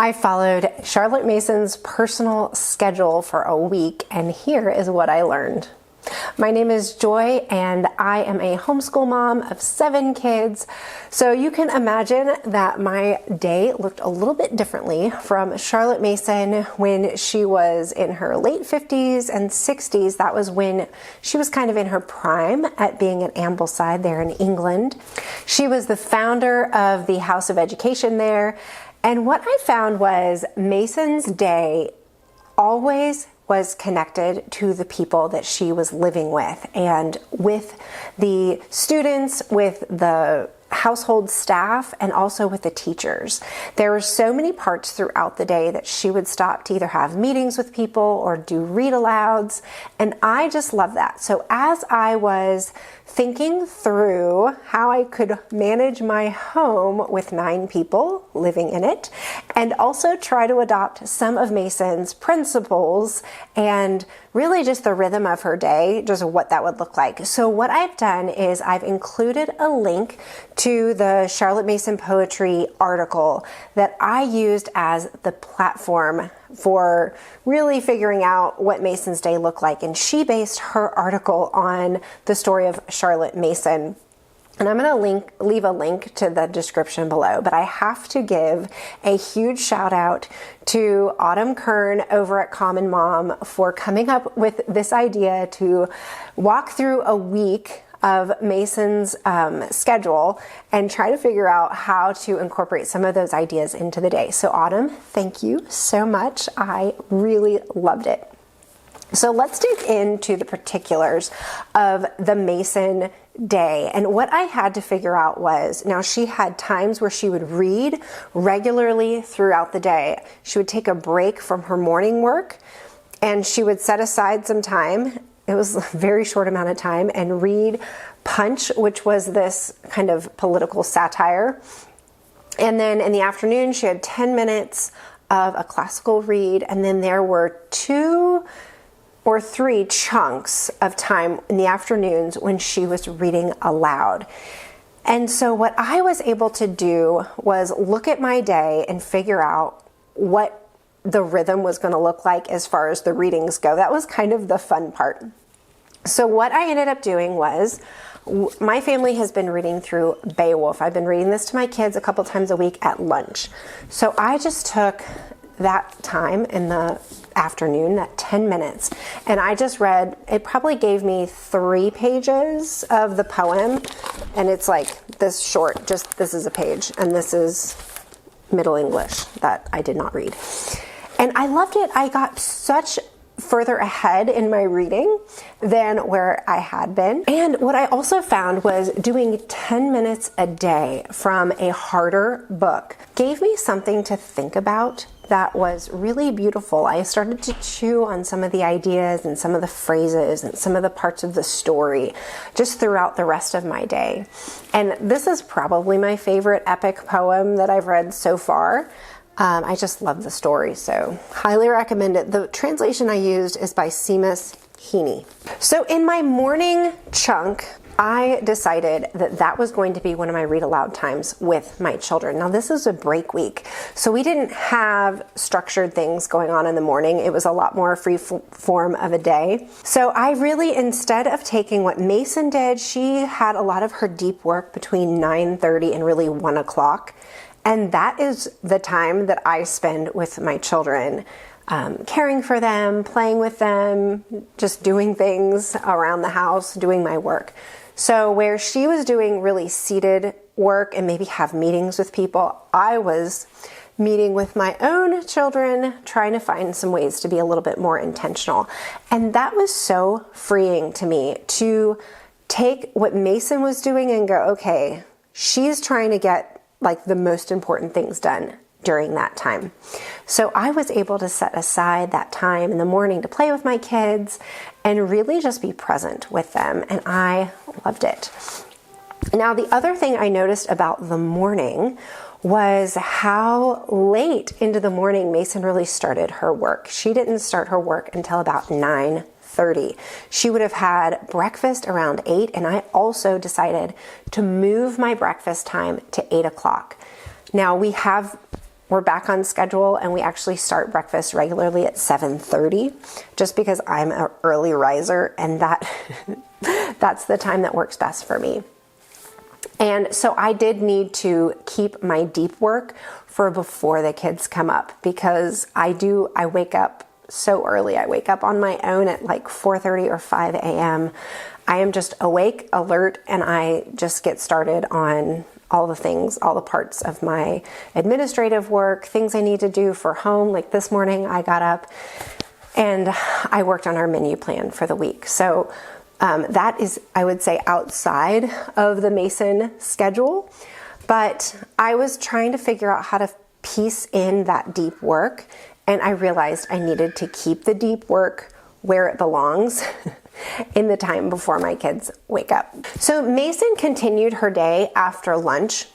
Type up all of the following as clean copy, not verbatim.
I followed Charlotte Mason's personal schedule for a week, and here is what I learned. My name is Joy, and I am a homeschool mom of 7 kids. So you can imagine that my day looked a little bit differently from Charlotte Mason when she was in her late 50s and 60s. That was when she was kind of in her prime at being at Ambleside there in England. She was the founder of the House of Education there. And what I found was Mason's day always was connected to the people that she was living with, and with the students, with the household staff, and also with the teachers. There were so many parts throughout the day that she would stop to either have meetings with people or do read alouds, and I just love that. So as I was thinking through how I could manage my home with 9 people living in it, and also try to adopt some of Mason's principles and really just the rhythm of her day, just what that would look like. So what I've done is I've included a link to the Charlotte Mason Poetry article that I used as the platform for really figuring out what Mason's day looked like. And she based her article on the story of Charlotte Mason. And I'm going to leave a link to the description below, but I have to give a huge shout out to Autumn Kern over at Common Mom for coming up with this idea to walk through a week of Mason's schedule and try to figure out how to incorporate some of those ideas into the day. So Autumn, thank you so much. I really loved it. So let's dig into the particulars of the Mason day. And what I had to figure out was, now she had times where she would read regularly throughout the day. She would take a break from her morning work and she would set aside some time. It was a very short amount of time, and read Punch, which was this kind of political satire. And then in the afternoon, she had 10 minutes of a classical read. And then there were 2 or 3 chunks of time in the afternoons when she was reading aloud. And so what I was able to do was look at my day and figure out what the rhythm was going to look like as far as the readings go. That was kind of the fun part. So what I ended up doing was, my family has been reading through Beowulf. I've been reading this to my kids a couple times a week at lunch. So I just took that time in the afternoon, that 10 minutes, and I just read, it probably gave me 3 pages of the poem, and it's like this short, just this is a page, and this is Middle English that I did not read. And I loved it. I got such further ahead in my reading than where I had been. And what I also found was doing 10 minutes a day from a harder book gave me something to think about that was really beautiful. I started to chew on some of the ideas and some of the phrases and some of the parts of the story just throughout the rest of my day. And this is probably my favorite epic poem that I've read so far. I just love the story, so highly recommend it. The translation I used is by Seamus Heaney. So in my morning chunk, I decided that that was going to be one of my read aloud times with my children. Now this is a break week, so we didn't have structured things going on in the morning. It was a lot more free form of a day. So I really, instead of taking what Mason did, she had a lot of her deep work between 9:30 and really 1 o'clock. And that is the time that I spend with my children, caring for them, playing with them, just doing things around the house, doing my work. So where she was doing really seated work and maybe have meetings with people, I was meeting with my own children, trying to find some ways to be a little bit more intentional. And that was so freeing to me to take what Mason was doing and go, okay, she's trying to get like the most important things done during that time. So I was able to set aside that time in the morning to play with my kids and really just be present with them. And I loved it. Now, the other thing I noticed about the morning was how late into the morning Mason really started her work. She didn't start her work until about 9:30. She would have had breakfast around 8, and I also decided to move my breakfast time to 8 o'clock. Now we have we're back on schedule, and we actually start breakfast regularly at 7:30, just because I'm an early riser, and that's the time that works best for me. And so I did need to keep my deep work for before the kids come up, because I wake up so early. I wake up on my own at like 4:30 or 5 a.m. I am just awake, alert, and I just get started on all the things, all the parts of my administrative work, things I need to do for home. Like this morning I got up and I worked on our menu plan for the week. So that is, I would say, outside of the Mason schedule, but I was trying to figure out how to piece in that deep work, and I realized I needed to keep the deep work where it belongs in the time before my kids wake up. So Mason continued her day after lunch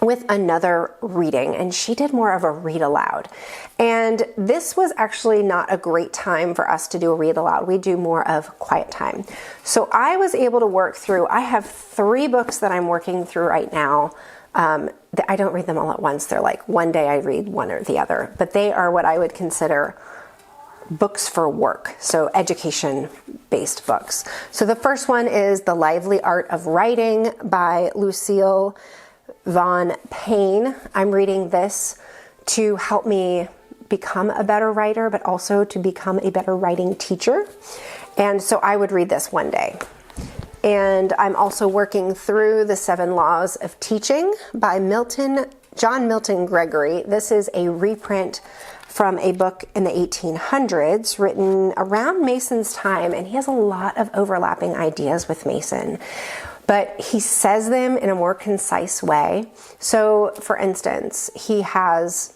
with another reading, and she did more of a read aloud. And this was actually not a great time for us to do a read aloud. We do more of quiet time. So I was able to work through, I have 3 books that I'm working through right now. I don't read them all at once. They're like one day I read one or the other, but they are what I would consider books for work, so education-based books. So the first one is The Lively Art of Writing by Lucille Von Payne. I'm reading this to help me become a better writer, but also to become a better writing teacher. And so I would read this one day. And I'm also working through The 7 Laws of Teaching by John Milton Gregory. This is a reprint from a book in the 1800s written around Mason's time, and he has a lot of overlapping ideas with Mason, but he says them in a more concise way. So for instance, he has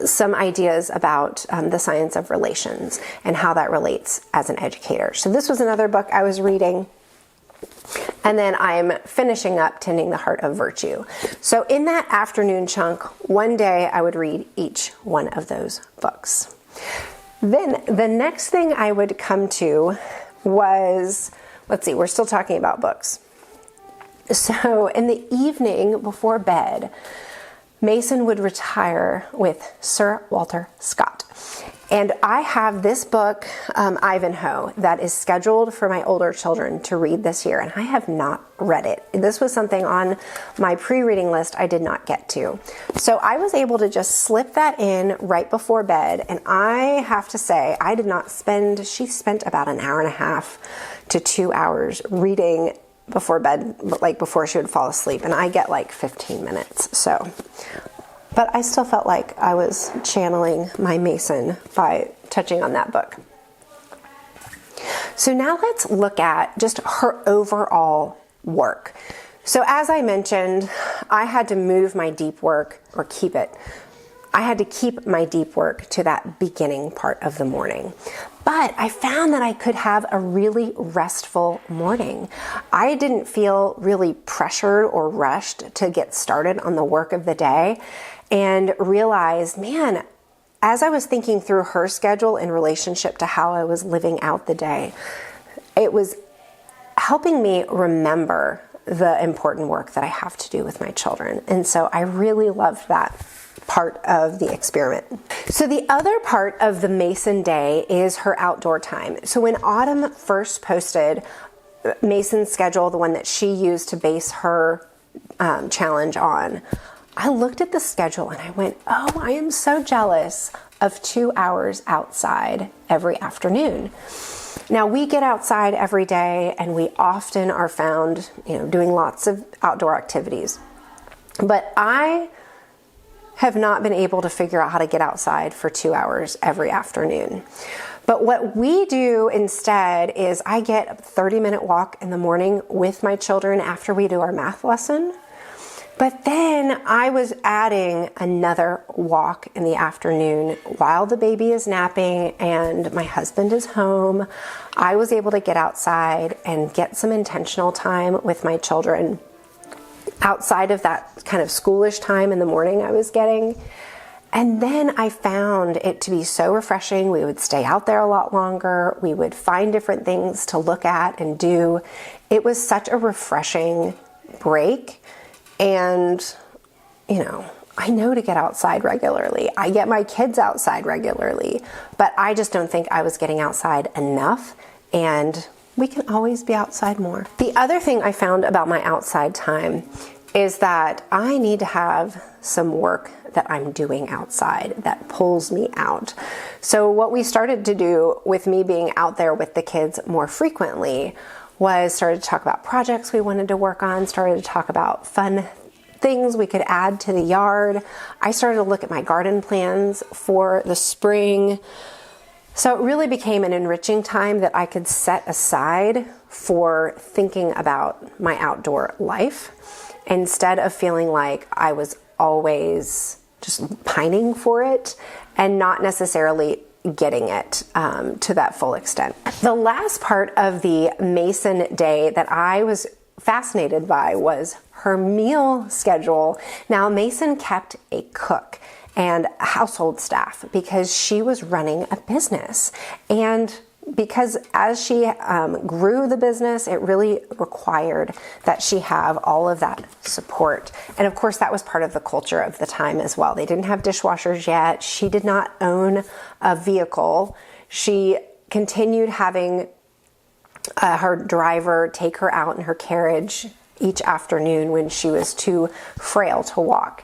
some ideas about the science of relations and how that relates as an educator. So this was another book I was reading. And then I'm finishing up Tending the Heart of Virtue. So in that afternoon chunk, one day I would read each one of those books. Then the next thing I would come to was, let's see, we're still talking about books. So in the evening before bed, Mason would retire with Sir Walter Scott. And I have this book, Ivanhoe, that is scheduled for my older children to read this year, and I have not read it. This was something on my pre-reading list I did not get to. So I was able to just slip that in right before bed, and I have to say, she spent about an hour and a half to 2 hours reading before bed, like before she would fall asleep, and I get like 15 minutes, so... But I still felt like I was channeling my Mason by touching on that book. So now let's look at just her overall work. So as I mentioned, I had to move my deep work, or keep it. I had to keep my deep work to that beginning part of the morning. But I found that I could have a really restful morning. I didn't feel really pressured or rushed to get started on the work of the day, and realized, man, as I was thinking through her schedule in relationship to how I was living out the day, it was helping me remember the important work that I have to do with my children. And so I really loved that part of the experiment. So the other part of the Mason day is her outdoor time. So when Autumn first posted Mason's schedule, the one that she used to base her challenge on, I looked at the schedule and I went, oh, I am so jealous of 2 hours outside every afternoon. Now we get outside every day and we often are found, doing lots of outdoor activities. But I have not been able to figure out how to get outside for 2 hours every afternoon. But what we do instead is I get a 30-minute walk in the morning with my children after we do our math lesson. But then I was adding another walk in the afternoon while the baby is napping and my husband is home. I was able to get outside and get some intentional time with my children outside of that kind of schoolish time in the morning I was getting. And then I found it to be so refreshing. We would stay out there a lot longer. We would find different things to look at and do. It was such a refreshing break. And, I know to get outside regularly. I get my kids outside regularly, but I just don't think I was getting outside enough, and we can always be outside more. The other thing I found about my outside time is that I need to have some work that I'm doing outside that pulls me out. So what we started to do with me being out there with the kids more frequently was started to talk about projects we wanted to work on, started to talk about fun things we could add to the yard. I started to look at my garden plans for the spring. So it really became an enriching time that I could set aside for thinking about my outdoor life instead of feeling like I was always just pining for it and not necessarily getting it to that full extent. The last part of the Mason day that I was fascinated by was her meal schedule. Now, Mason kept a cook and household staff because she was running a business, and because as she grew the business, it really required that she have all of that support. And of course, that was part of the culture of the time as well. They didn't have dishwashers yet. She did not own a vehicle. She continued having her driver take her out in her carriage each afternoon when she was too frail to walk.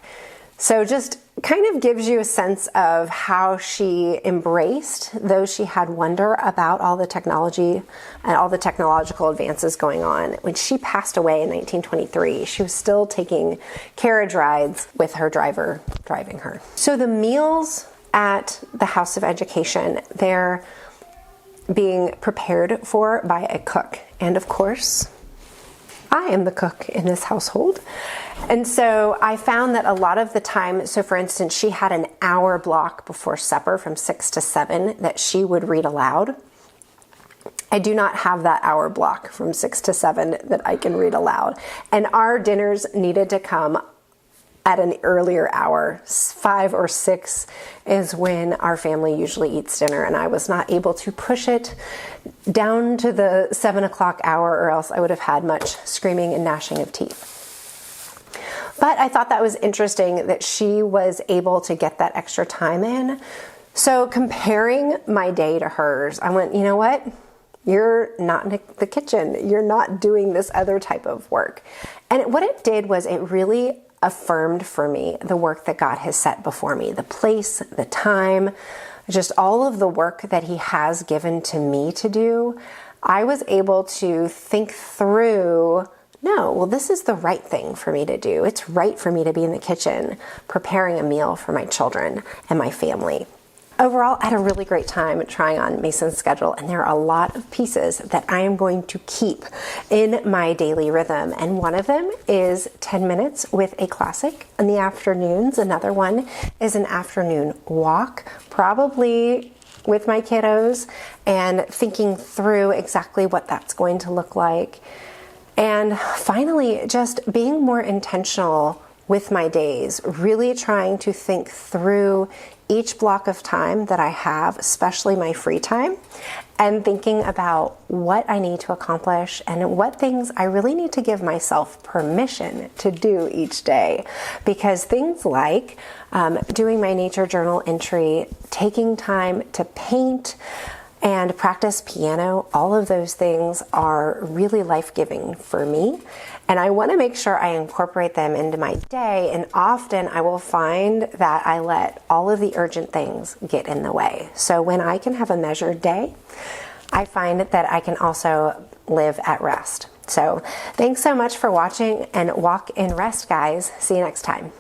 So just kind of gives you a sense of how she embraced, though she had wonder about all the technology and all the technological advances going on. When she passed away in 1923, she was still taking carriage rides with her driver driving her. So the meals at the House of Education, they're being prepared for by a cook. And of course, I am the cook in this household. And so I found that a lot of the time, so for instance, she had an hour block before supper from 6 to 7 that she would read aloud. I do not have that hour block from 6 to 7 that I can read aloud. And our dinners needed to come at an earlier hour. 5 or 6 is when our family usually eats dinner, and I was not able to push it down to the 7 o'clock hour, or else I would have had much screaming and gnashing of teeth. But I thought that was interesting that she was able to get that extra time in. So comparing my day to hers, I went, you know what? You're not in the kitchen. You're not doing this other type of work. And what it did was it really affirmed for me the work that God has set before me, the place, the time, just all of the work that He has given to me to do. I was able to think through, no, well, this is the right thing for me to do. It's right for me to be in the kitchen preparing a meal for my children and my family. Overall, I had a really great time trying on Mason's schedule, and there are a lot of pieces that I am going to keep in my daily rhythm. And one of them is 10 minutes with a classic in the afternoons. Another one is an afternoon walk, probably with my kiddos, and thinking through exactly what that's going to look like. And finally, just being more intentional with my days, really trying to think through each block of time that I have, especially my free time, and thinking about what I need to accomplish and what things I really need to give myself permission to do each day. Because things like doing my nature journal entry, taking time to paint, and practice piano, all of those things are really life-giving for me. And I want to make sure I incorporate them into my day. And often I will find that I let all of the urgent things get in the way. So when I can have a measured day, I find that I can also live at rest. So thanks so much for watching, and walk in rest, guys. See you next time.